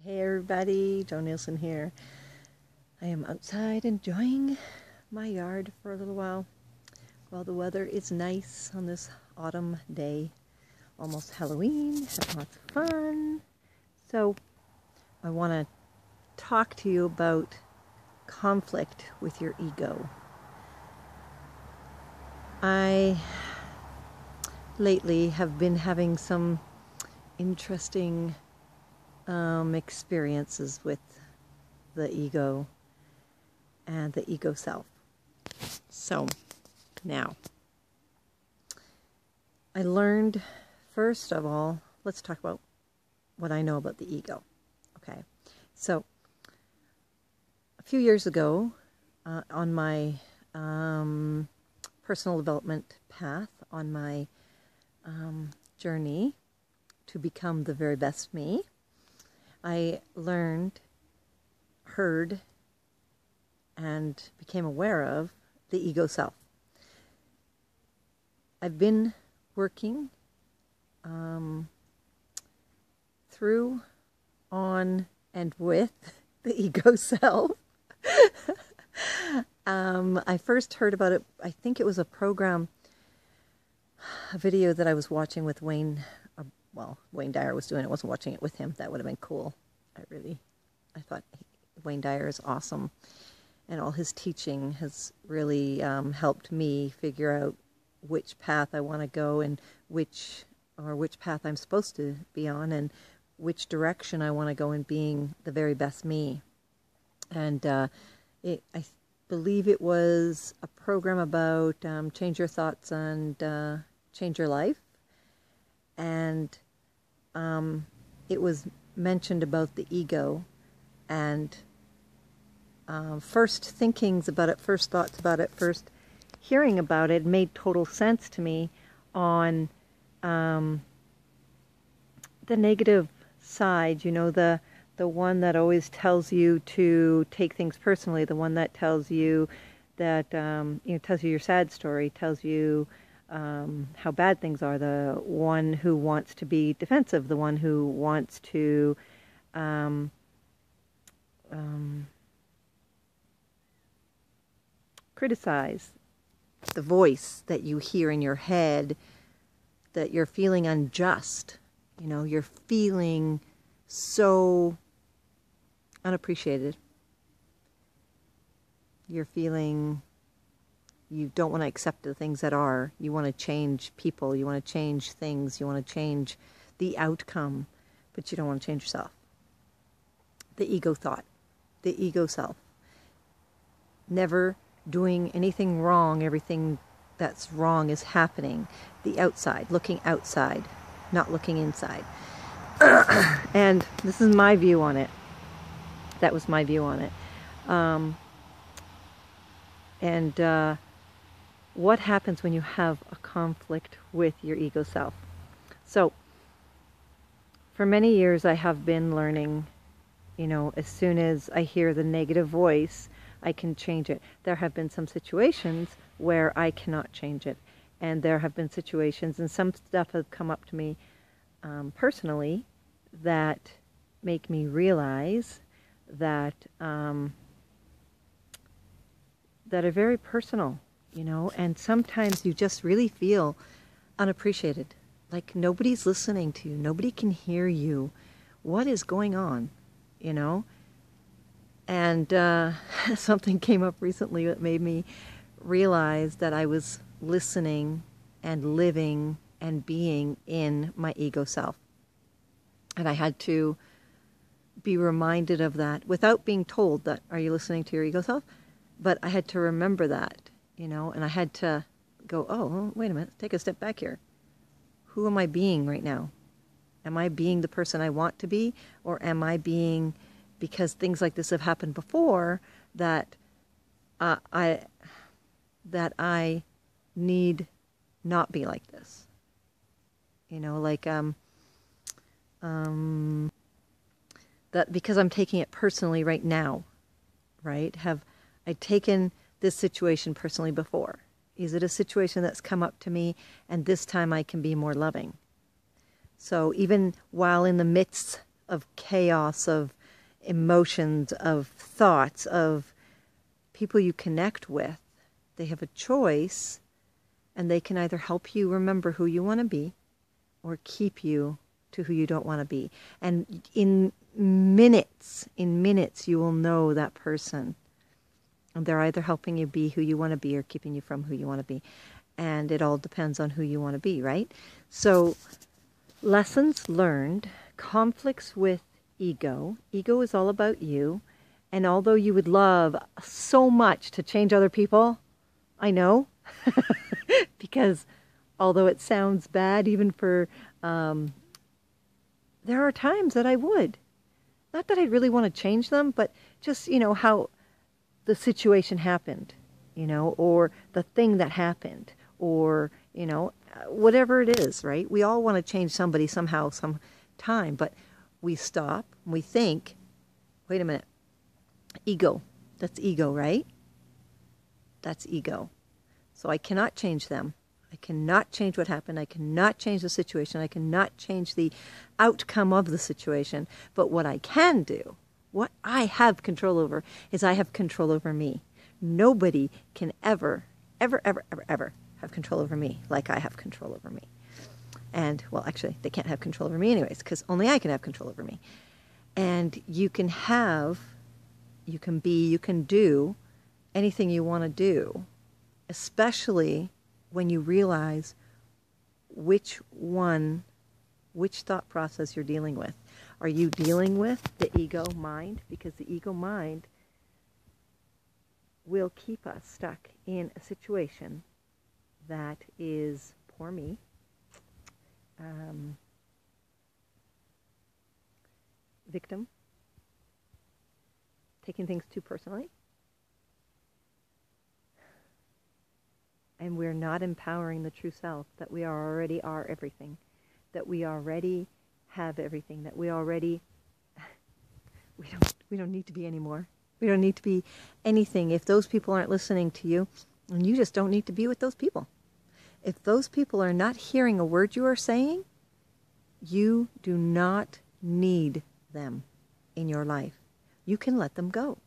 Hey everybody, Joe Nielsen here. I am outside enjoying my yard for a little while the weather is nice on this autumn day. Almost Halloween, having lots of fun. So I want to talk to you about conflict with your ego. I lately have been having some interesting experiences with the ego and the ego self. So now, I learned, first of all, let's talk about what I know about the ego. Okay, so a few years ago, on my personal development path, on my journey to become the very best me, I learned, heard, and became aware of the ego self. I've been working through, on, and with the ego self. I first heard about it, I think it was a video that I was watching with Wayne Dyer was doing it. I wasn't watching it with him. That would have been cool. I thought Wayne Dyer is awesome. And all his teaching has really helped me figure out which path I want to go and which path I'm supposed to be on and which direction I want to go in being the very best me. And I believe it was a program about change your thoughts and change your life. And it was mentioned about the ego, and first thinkings about it, first thoughts about it, first hearing about it made total sense to me on the negative side, you know, the one that always tells you to take things personally, the one that tells you that, tells you your sad story, tells you how bad things are, the one who wants to be defensive, the one who wants to criticize, the voice that you hear in your head that you're feeling unjust, you're feeling so unappreciated, you're feeling you don't want to accept the things that are. You want to change people. You want to change things. You want to change the outcome, but you don't want to change yourself. The ego thought, the ego self. Never doing anything wrong. Everything that's wrong is happening. The outside, looking outside, not looking inside. And this is my view on it. That was my view on it. What happens when you have a conflict with your ego self? So, for many years I have been learning, as soon as I hear the negative voice, I can change it. There have been some situations where I cannot change it. And there have been situations, and some stuff has come up to me personally that make me realize that that are very personal, and sometimes you just really feel unappreciated, like nobody's listening to you, nobody can hear you. What is going on, And something came up recently that made me realize that I was listening and living and being in my ego self. And I had to be reminded of that without being told that, are you listening to your ego self? But I had to remember that, and I had to go, oh, wait a minute, take a step back here. Who am I being right now? Am I being the person I want to be? Or am I being, because things like this have happened before, that I need not be like this? That because I'm taking it personally right now, right? Have I taken this situation personally before? Is it a situation that's come up to me and this time I can be more loving? So even while in the midst of chaos, of emotions, of thoughts, of people you connect with. They have a choice, and they can either help you remember who you want to be or keep you to who you don't want to be. And in minutes, you will know that person. And they're either helping you be who you want to be or keeping you from who you want to be. And it all depends on who you want to be, right? So, lessons learned, conflicts with ego. Ego is all about you. And although you would love so much to change other people, I know, because although it sounds bad even for, there are times that I would. Not that I really want to change them, but just, how the situation happened, or the thing that happened, or, whatever it is, right? We all want to change somebody somehow, sometime, but we stop, we think, wait a minute, ego, that's ego, right? That's ego. So I cannot change them. I cannot change what happened. I cannot change the situation. I cannot change the outcome of the situation. But what I can do, what I have control over, is I have control over me. Nobody can ever have control over me like I have control over me. And, well, actually, they can't have control over me anyways, because only I can have control over me. And you can do anything you want to do, especially when you realize which thought process you're dealing with. Are you dealing with the ego mind? Because the ego mind will keep us stuck in a situation that is, poor me, victim, taking things too personally, and we're not empowering the true self, that we already are everything, that we already have everything, that we already, we don't need to be anymore. We don't need to be anything. If those people aren't listening to you, and you just don't need to be with those people. If those people are not hearing a word you are saying, you do not need them in your life. You can let them go.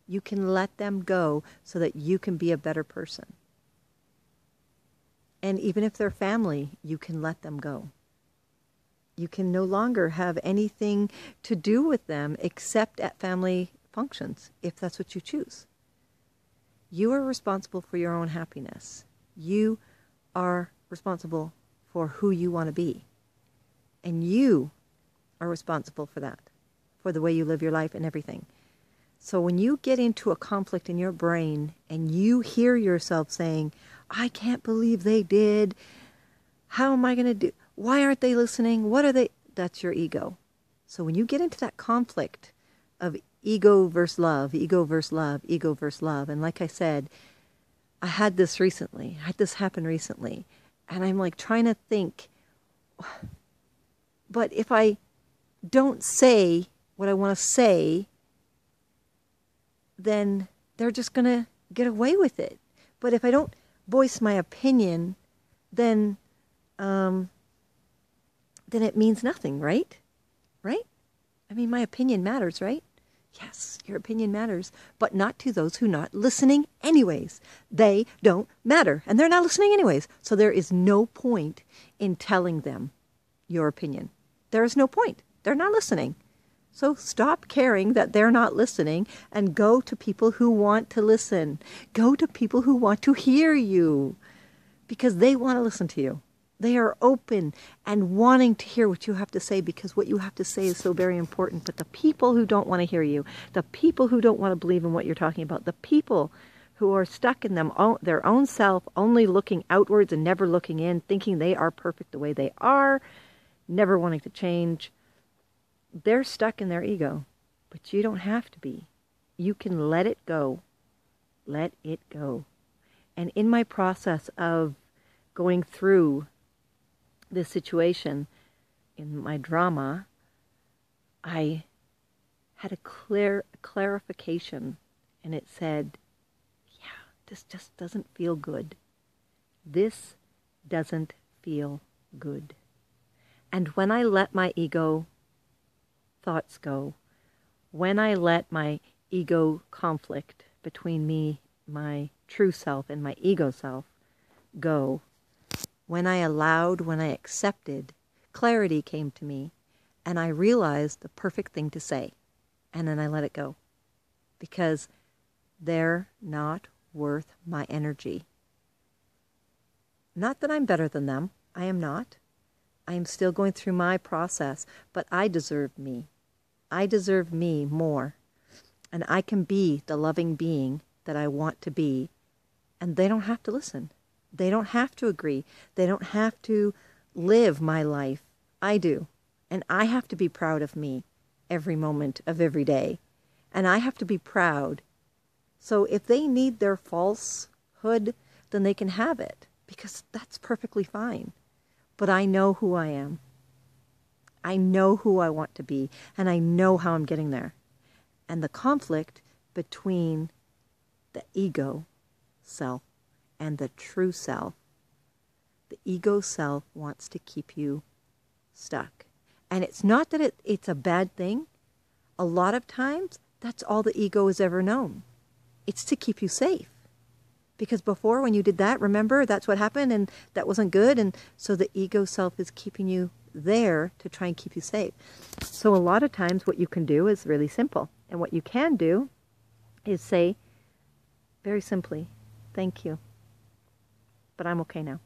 You can let them go so that you can be a better person. And even if they're family, you can let them go. You can no longer have anything to do with them except at family functions, if that's what you choose. You are responsible for your own happiness. You are responsible for who you want to be. And you are responsible for that, for the way you live your life and everything. So when you get into a conflict in your brain and you hear yourself saying, I can't believe they did. How am I going to do? Why aren't they listening? What are they? That's your ego. So when you get into that conflict of ego versus love, ego versus love, ego versus love, and like I said, I had this happen recently, and I'm like trying to think, but if I don't say what I want to say, then they're just going to get away with it. But if I don't voice my opinion, then it means nothing, right? Right? I mean, my opinion matters, right? Yes, your opinion matters, but not to those who are not listening anyways. They don't matter, and they're not listening anyways. So there is no point in telling them your opinion. There is no point. They're not listening. So stop caring that they're not listening and go to people who want to listen. Go to people who want to hear you because they want to listen to you. They are open and wanting to hear what you have to say because what you have to say is so very important. But the people who don't want to hear you, the people who don't want to believe in what you're talking about, the people who are stuck in their own self, only looking outwards and never looking in, thinking they are perfect the way they are, never wanting to change, they're stuck in their ego. But you don't have to be. You can let it go. Let it go. And in my process of going through this situation, in my drama, I had a clarification, and it said, yeah, this just doesn't feel good. This doesn't feel good. And when I let my ego thoughts go, when I let my ego conflict between me, my true self, and my ego self go, when I allowed, when I accepted, clarity came to me, and I realized the perfect thing to say, and then I let it go, because they're not worth my energy. Not that I'm better than them. I am not. I am still going through my process, but I deserve me. I deserve me more. And I can be the loving being that I want to be. And they don't have to listen. They don't have to agree. They don't have to live my life. I do. And I have to be proud of me every moment of every day. And I have to be proud. So if they need their falsehood, then they can have it, because that's perfectly fine. But I know who I am. I know who I want to be, and I know how I'm getting there. And the conflict between the ego self and the true self, the ego self wants to keep you stuck. And it's not that it's a bad thing. A lot of times, that's all the ego has ever known. It's to keep you safe. Because before, when you did that, remember, that's what happened, and that wasn't good. And so the ego self is keeping you there to try and keep you safe. So a lot of times what you can do is really simple. And what you can do is say, very simply, thank you. But I'm okay now.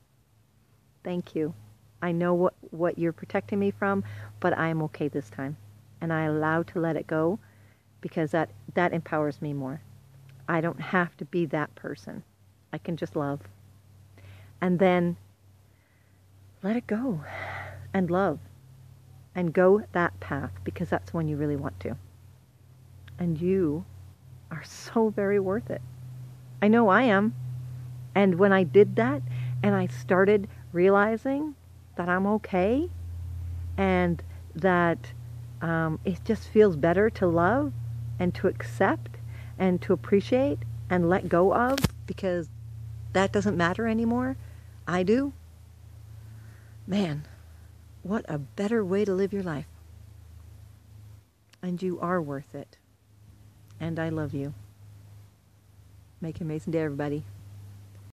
Thank you. I know what you're protecting me from, but I'm okay this time. And I allow to let it go, because that empowers me more. I don't have to be that person. I can just love. And then let it go and love and go that path, because that's when you really want to. And you are so very worth it. I know I am. And when I did that and I started realizing that I'm okay and that it just feels better to love and to accept and to appreciate and let go of, because that doesn't matter anymore. I do. Man, what a better way to live your life. And you are worth it. And I love you. Make an amazing day, everybody.